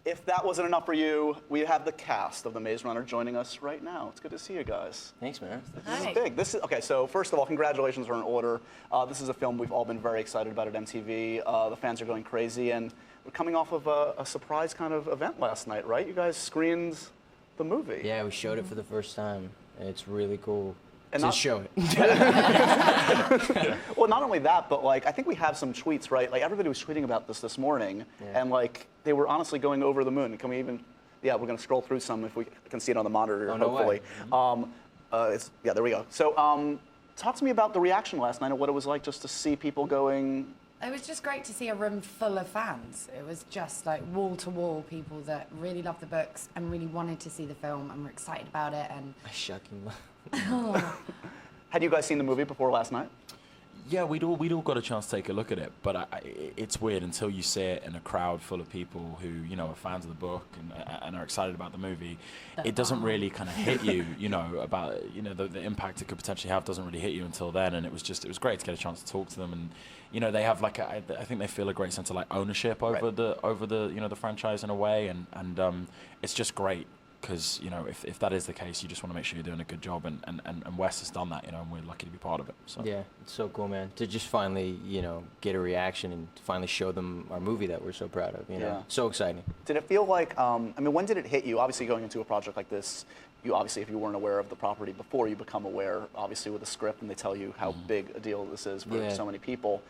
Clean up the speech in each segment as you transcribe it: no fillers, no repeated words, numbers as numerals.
if that wasn't enough for you, we have the cast of The Maze Runner joining us right now. It's good to see you guys. Thanks, man. This is big. Okay, so first of all, congratulations are in order. This is a film we've all been very excited about at MTV. The fans are going crazy, and we're coming off of a surprise kind of event last night, right? You guys screened the movie. Yeah, we showed it for the first time, and it's really cool. And to show it. Well, not only that, but like I think we have some tweets, right? Like everybody was tweeting about this morning, and like they were honestly going over the moon. Can we even? Yeah, we're gonna scroll through some if we can see it on the monitor, hopefully. Yeah, there we go. So, talk to me about the reaction last night and what it was like just to see people going. It was just great to see a room full of fans. It was just like wall-to-wall people that really loved the books and really wanted to see the film and were excited about it. And Shocking. Had you guys seen the movie before last night? Yeah, we'd all got a chance to take a look at it, but it's weird until you see it in a crowd full of people who, you know, are fans of the book and are excited about the movie. It doesn't really kind of hit you, you know, about, you know, the impact it could potentially have doesn't really hit you until then. And it was great to get a chance to talk to them. And, you know, they have like, I think they feel a great sense of like ownership over the you know, the franchise in a way. And it's just great. Because, you know, if that is the case, you just want to make sure you're doing a good job, and Wes has done that, you know, and we're lucky to be part of it. So. Yeah, it's so cool, man. To just finally, you know, get a reaction and to finally show them our movie that we're so proud of, you know. So exciting. Did it feel like, I mean, when did it hit you? Obviously, going into a project like this, you obviously, if you weren't aware of the property before, you become aware, obviously, with the script, and they tell you how big a deal this is for so many people.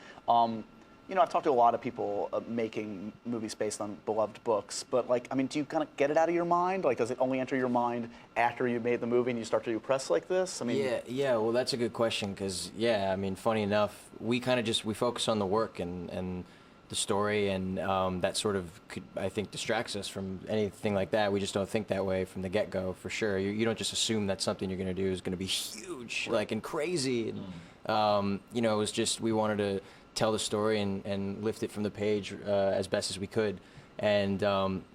You know, I've talked to a lot of people making movies based on beloved books, but like, I mean, do you kind of get it out of your mind? Like, does it only enter your mind after you made the movie and you start to do press like this? I mean, yeah. Well, that's a good question because, I mean, funny enough, we kind of we focus on the work and the story, and that sort of I think distracts us from anything like that. We just don't think that way from the get-go, for sure. You don't just assume that something you're going to do is going to be huge, like, and crazy. And, you know, it was just we wanted to tell the story and lift it from the page as best as we could, and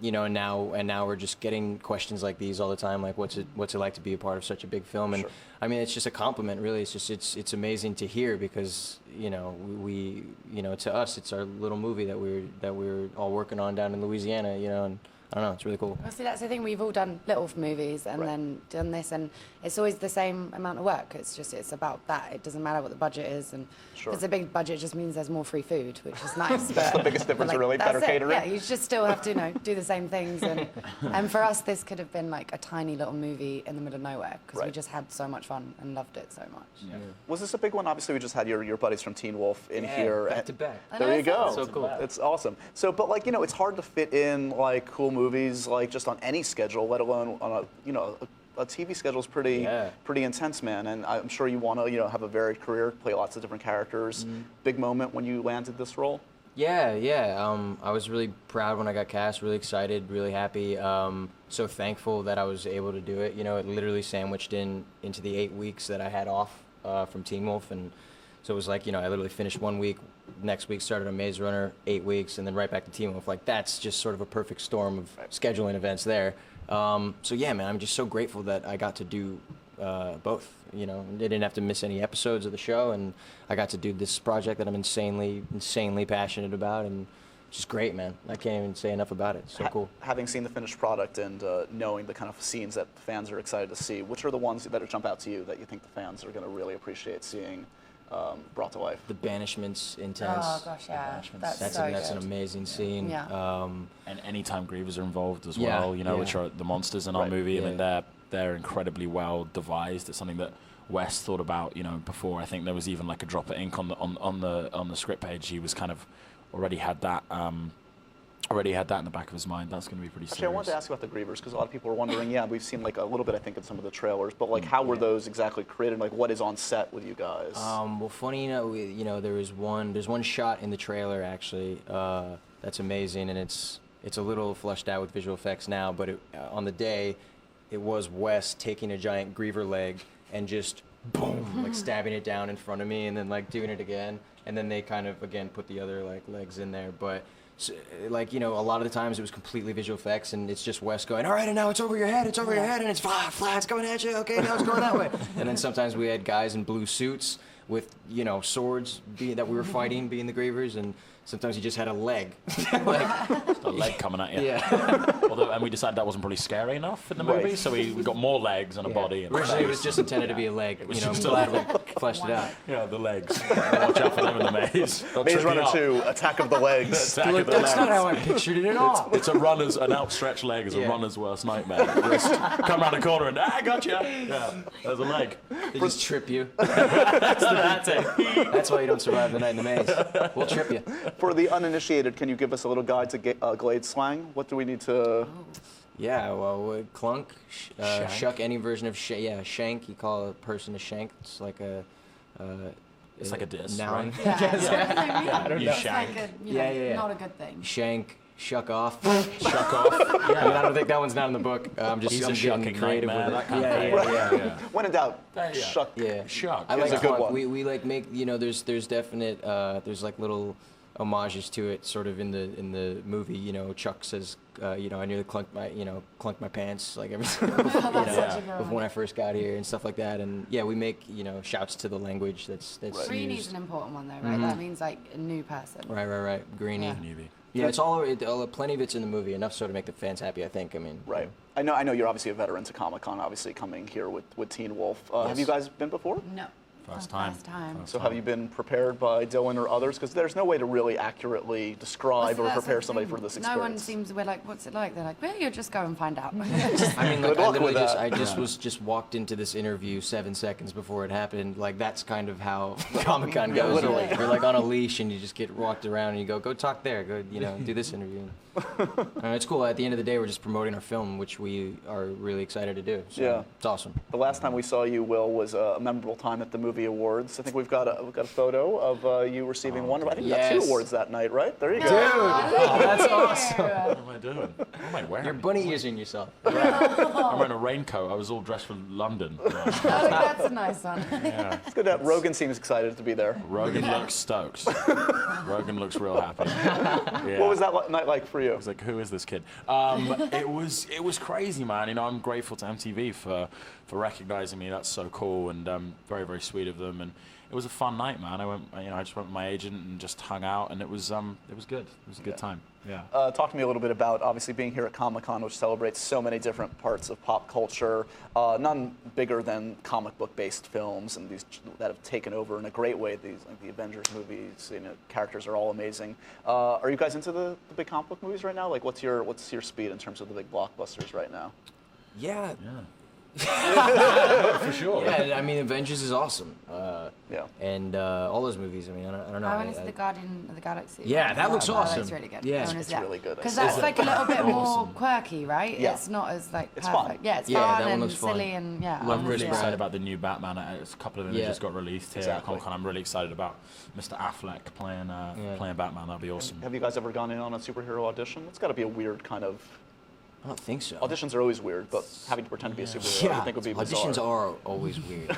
you know, and now we're just getting questions like these all the time, like what's it like to be a part of such a big film? And I mean, it's just a compliment, really. It's just it's amazing to hear because, you know, we you know, to us it's our little movie that we're all working on down in Louisiana, you know, and I don't know, it's really cool. Well, see, that's the thing, we've all done little movies and then done this, and it's always the same amount of work. It's about that. It doesn't matter what the budget is, and if it's a big budget, it just means there's more free food, which is nice. That's the biggest difference, like, really, better catering. Yeah, you just still have to, you know, do the same things, and for us, this could have been like a tiny little movie in the middle of nowhere, because we just had so much fun and loved it so much. Was this a big one? Obviously, we just had your buddies from Teen Wolf in here. Back to back. There you go. So cool. It's awesome. So, but like, you know, it's hard to fit in like cool movies like just on any schedule, let alone on a, you know, a TV schedule is pretty intense, man. And I'm sure you want to, you know, have a varied career, play lots of different characters. Big moment when you landed this role. I was really proud when I got cast, really excited, really happy. So thankful that I was able to do it. You know, it literally sandwiched into the 8 weeks that I had off from Teen Wolf, and so it was like, you know, I literally finished 1 week, next week started on Maze Runner, 8 weeks, and then right back to Teen Wolf. Like, that's just sort of a perfect storm of scheduling events there. So yeah, man, I'm just so grateful that I got to do both. You know, I didn't have to miss any episodes of the show, and I got to do this project that I'm insanely passionate about, and it's just great, man. I can't even say enough about it. It's so cool. Having seen the finished product and knowing the kind of scenes that fans are excited to see, which are the ones that jump out to you that you think the fans are going to really appreciate seeing brought to life? The Banishment's intense. Oh gosh, yeah, that's an amazing scene. Yeah. And anytime Grievers are involved as well, you know, which are the monsters in our movie. I mean, they're incredibly well devised. It's something that Wes thought about, you know, before. I think there was even like a drop of ink on the script page. He was kind of already had that in the back of his mind. That's going to be pretty serious. Actually, I wanted to ask about the Grievers because a lot of people are wondering. Yeah, we've seen like a little bit, I think, in some of the trailers, but like, how were those exactly created? Like, what is on set with you guys? Well, funny enough, you know, there's one shot in the trailer actually that's amazing, and it's a little fleshed out with visual effects now, but on the day, it was Wes taking a giant Griever leg and just boom, like stabbing it down in front of me, and then like doing it again, and then they kind of again put the other like legs in there, but. So, like, you know, a lot of the times it was completely visual effects, and it's just Wes going, all right, and now it's over your head, and it's flat, it's going at you, okay, now it's going that way. And then sometimes we had guys in blue suits with, you know, swords that we were fighting, being the Grievers, and sometimes you just had a leg. Just a leg coming at you. Yeah. Although, and we decided that wasn't probably scary enough in the movie, so we got more legs and a body. And Originally, it was just intended to be a leg. was You know, I'm just a glad leg. we fleshed it out. Yeah, the legs. Watch out for them in the maze. They'll Maze trip you Runner up. 2, Attack of the Legs. Attack of the That's not legs. how I pictured it at all. It's an outstretched leg is a Yeah. runner's worst nightmare. Just come around the corner and, gotcha. Yeah, there's a leg. They just trip you. That's it. That's why you don't survive the night in the maze. We'll trip you. For the uninitiated, can you give us a little guide to Glade slang? What do we need to... Yeah, well, clunk, Shank? shuck, any version of shank. You call a person a shank. It's like a. It's like a diss, noun. right? Yeah, I don't You know. It's shank. like a, Yeah. not a good thing. Shank, shuck off. Shuck off. I mean, I don't think that one's not in the book. I'm just He's I'm a getting shucking creative nightmare, with that it. kind of Yeah, thing. yeah, yeah. When in doubt, Yeah. shuck. Yeah. Shuck. I It's like a good clunk. one. We like make, you know, there's definite there's like little homages to it sort of in the movie. You know, Chuck says, you know, I nearly clunked my pants like every you know, Such a good when one. I first got here and stuff like that. And yeah, we make, you know, shouts to the language that's Greenie's used. an important one though, right? That means like a new person. Right. Greenie. Yeah. Newbie. Yeah, it's plenty of it's in the movie. Enough so to make the fans happy, I think. I mean, Right. I know you're obviously a veteran to Comic-Con, obviously coming here with Teen Wolf. Have you guys been before? No. First Our time. First time. So have you been prepared by Dylan or others? Because there's no way to really accurately describe or That's prepare the somebody thing. for this No one experience. seems. We're like, what's it like? They're like, well, you just go and find out. I mean, Good like, I luck with literally that. just walked into this interview 7 seconds before it happened. Like, that's kind of how Comic-Con goes. literally. You're like on a leash and you just get walked around and you go talk there, go, you know, do this interview. It's cool. At the end of the day, we're just promoting our film, which we are really excited to do. So Yeah. it's awesome. The last time we saw you, Will, was a memorable time at the movie awards. I think we've got a photo of you receiving one. I think you got 2 Yes. awards that night, right? There you go. That's awesome. What am I doing? What am I wearing? You're bunny earsing yourself. I'm wearing a raincoat. I was all dressed for London. That's a nice one. Yeah. It's good that Rogan seems excited to be there. Rogan looks stoked. Rogan looks real happy. Yeah. What was that night like for you? I was like, who is this kid? It was crazy, man. You know, I'm grateful to MTV for recognizing me. That's so cool and very, very sweet of them. And it was a fun night, man. I just went with my agent and just hung out, and it was good. It was a good time. Yeah. Talk to me a little bit about obviously being here at Comic-Con, which celebrates so many different parts of pop culture, none bigger than comic book-based films and these that have taken over in a great way. These like the Avengers movies, you know, characters are all amazing. Are you guys into the big comic book movies right now? Like, what's your speed in terms of the big blockbusters right now? Yeah. For sure. Yeah, I mean, Avengers is awesome. Yeah. And all those movies, I mean, I don't know. I went to the Guardian of the Galaxy. Yeah, that looks That awesome. looks really good. Yeah. It's really good. Because that's like a little bit more quirky, right? Yeah. It's not as like It's perfect. fun. Yeah, it's Yeah, fun that one and looks fun. silly and yeah. I'm really Chris excited Pratt. about the new Batman. A couple of images got released here Exactly. at Comic-Con. I'm really excited about Mr. Affleck playing Batman. That'll be awesome. Have you guys ever gone in on a superhero audition? It's got to be a weird kind of. I don't think so. Auditions are always weird, but having to pretend to be a superhero, I think would be bizarre. Auditions are always weird.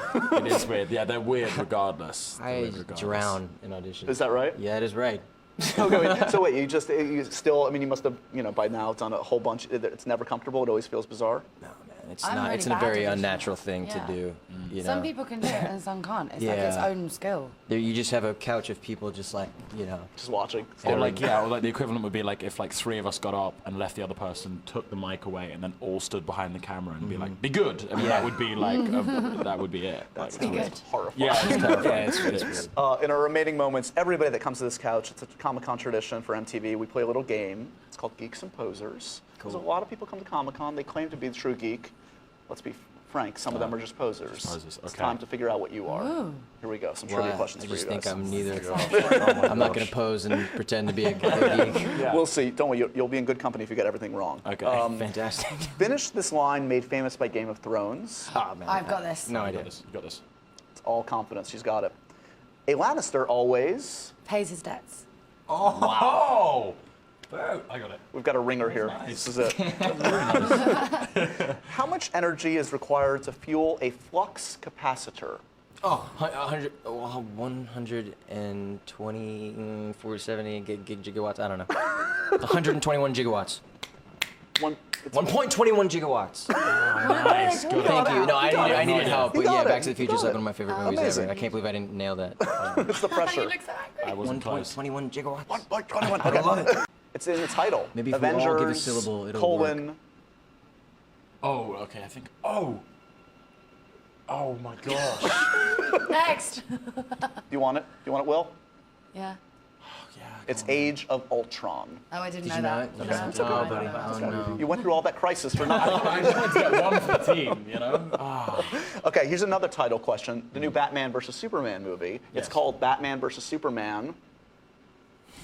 It is weird. Yeah, they're weird regardless. They're I weird regardless. drown in auditions. Is that right? Yeah, it is right. Okay, wait, so wait, you still, I mean, you must have, you know, by now done a whole bunch. It's never comfortable. It always feels bizarre. No, man, it's I'm not. really It's a bad very at auditioning. unnatural thing to Yeah. do. You know, Some people can do it and some can't. It's like its Yeah. own skill. There, you just have a couch of people just like, you know. Just watching. Or like the equivalent would be like if like 3 of us got up and left the other person, took the mic away, and then all stood behind the camera and be like, "Be good." I mean, that would be like that would be it. That's Be good. horrifying. Yeah, it's terrifying. Yeah, it's weird. In our remaining moments, everybody that comes to this couch, it's a Comic-Con tradition for MTV. We play a little game. It's called Geeks and Posers. Because a lot of people come to Comic-Con. They claim to be the true geek. Let's be frank. Some of them are just posers. posers, It's okay. time to figure out what you are. Ooh. Here we go. Some Well, trivia questions I for just you think guys. I'm neither. Oh I'm not going to pose and pretend to be a geek. Yeah. We'll see. Don't worry. You'll be in good company if you get everything wrong. Okay. Fantastic. Finish this line made famous by Game of Thrones. Oh, man. I've got this. No You idea. got this. You got this. It's all confidence. She's got it. A Lannister always. Pays his debts. Oh! Wow. I got it. We've got a ringer here. nice. This is it. How much energy is required to fuel a flux capacitor? Oh, 120, 470 gigawatts. I don't know. 121 gigawatts. It's 1.21 gigawatts. Nice. Good. Thank you. No, I needed help. But You yeah, got Back it. to the Future You is got like one it. of my favorite movies Amazing. ever. I can't believe I didn't nail that. it's the pressure. You look so angry. I wasn't close. 1.21 gigawatts. 1.21. I love it. It's in the title. Maybe if we all Avengers, give a syllable, it'll colon. work. Oh, okay. I think. Oh. Oh my gosh. Next. Do you want it? Do you want it, Will? Yeah. Yeah. It's Age of Ultron. Oh, I didn't Did know you know that. it? No, Okay. I Oh, didn't know buddy. that. Oh, no. You went through all that crisis for nothing. I wanted to get one for the team, you know? Ah. Okay, here's another title question. The new Batman versus Superman movie. It's Yes. called Batman versus Superman.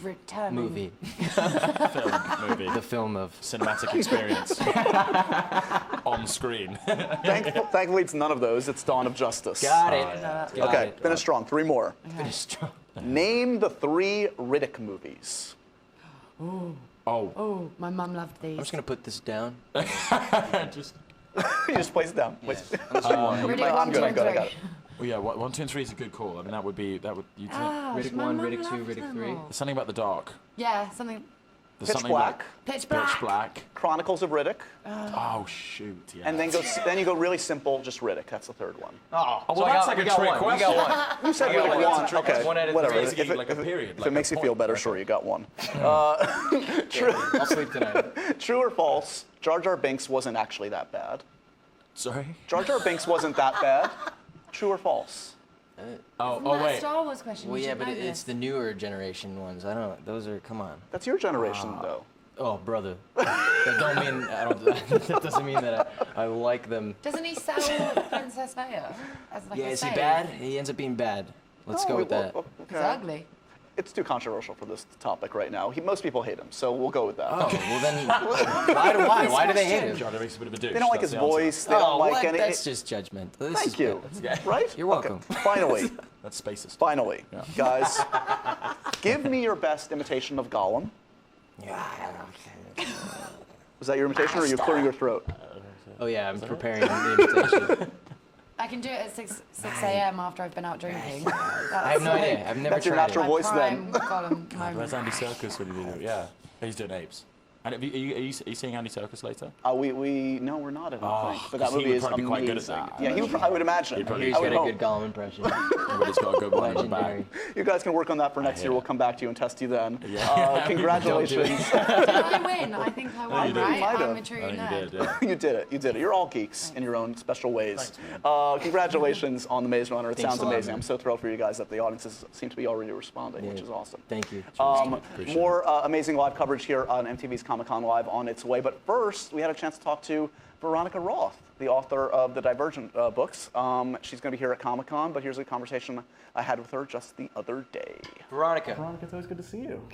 Returning. Movie. Film movie. The film of. Cinematic experience. On screen. Thankfully, it's none of those. It's Dawn of Justice. Got it. Got Got Okay, it. finish strong. 3 more. Finish strong. Name the 3 Riddick movies. Oh. Oh, my mum loved these. I'm just gonna put this down. Just. You just place it down. Yes. Riddick I'm 1, good, 2, I'm and good, I 3. got it. Well, yeah, 1, 2, and 3 is a good call. I mean, that would. You think. Riddick my 1, mum Riddick 2, loved Riddick them 3. all. There's something about the dark. Yeah, something. There's Pitch something Black, Pitch Black. Pitch Black. Chronicles of Riddick, Oh shoot! Yeah. and then you go really simple, just Riddick. That's the 3rd one. Oh, well, that's like a trick question. We got one. You said I got Riddick one. 1. It's a trick. Okay, One out of whatever. three. Basically, like a period. If it makes you feel better, sure, you got one. True, I'll sleep tonight. true or false? Jar Jar Binks wasn't actually that bad. Sorry. Jar Jar Binks wasn't that bad. True or false? Oh Isn't that a wait. Star Wars question. Well, You yeah, should but know it's this. the newer generation ones. I don't. Those are. Come on. That's your generation, though. Oh, brother. That don't mean. I don't. That doesn't mean that I like them. Doesn't he sell Princess Leia as like Yeah, a is he save? bad? He ends up being bad. Let's go with that. He's ugly. It's too controversial for this topic right now. Most people hate him, so we'll go with that. Oh, well then. Why do they hate him? John makes a bit of a douche. They don't like that's his the answer. voice. They don't like what? any. That's just judgmental. This Thank is you. bad. Right? You're welcome. Okay. Finally, That's spacist. finally, guys, give me your best imitation of Gollum. Yeah. Was that your imitation, or are you clearing your throat? Oh yeah, I'm preparing the invitation. I can do it at 6 a.m. after I've been out drinking. I have no idea. I've never That's your tried natural it. voice then. Column Where's moment. Andy Serkis when you do it? Yeah. He's doing apes. And are you seeing Andy Serkis later? No, we're not. I don't think. But that 'cause he movie would is probably amazing. be quite good at that. Yeah, I would imagine. He'd probably He's I got would a hope. good Gollum impression. But he's got a good one in the back. Legendary. You guys can work on that for next hear year. We'll it. come back to you and test you then. Yeah. Congratulations. Did I win? I think I won, you did. right? You might I'm have. a true I think nerd. you did, yeah. You did it. You did it. You're all geeks in your own special ways. Congratulations on the Maze Runner. It Thanks sounds a lot, amazing. man. I'm so thrilled for you guys that the audiences seem to be already responding, which Yeah. is awesome. Thank you. Appreciate More amazing live coverage here on MTV's ComicCon Live on its way. But first, we had a chance to talk to Veronica Roth, the author of the Divergent books. She's going to be here at ComicCon, but here's a conversation I had with her just the other day. Veronica. Veronica, it's always good to see you.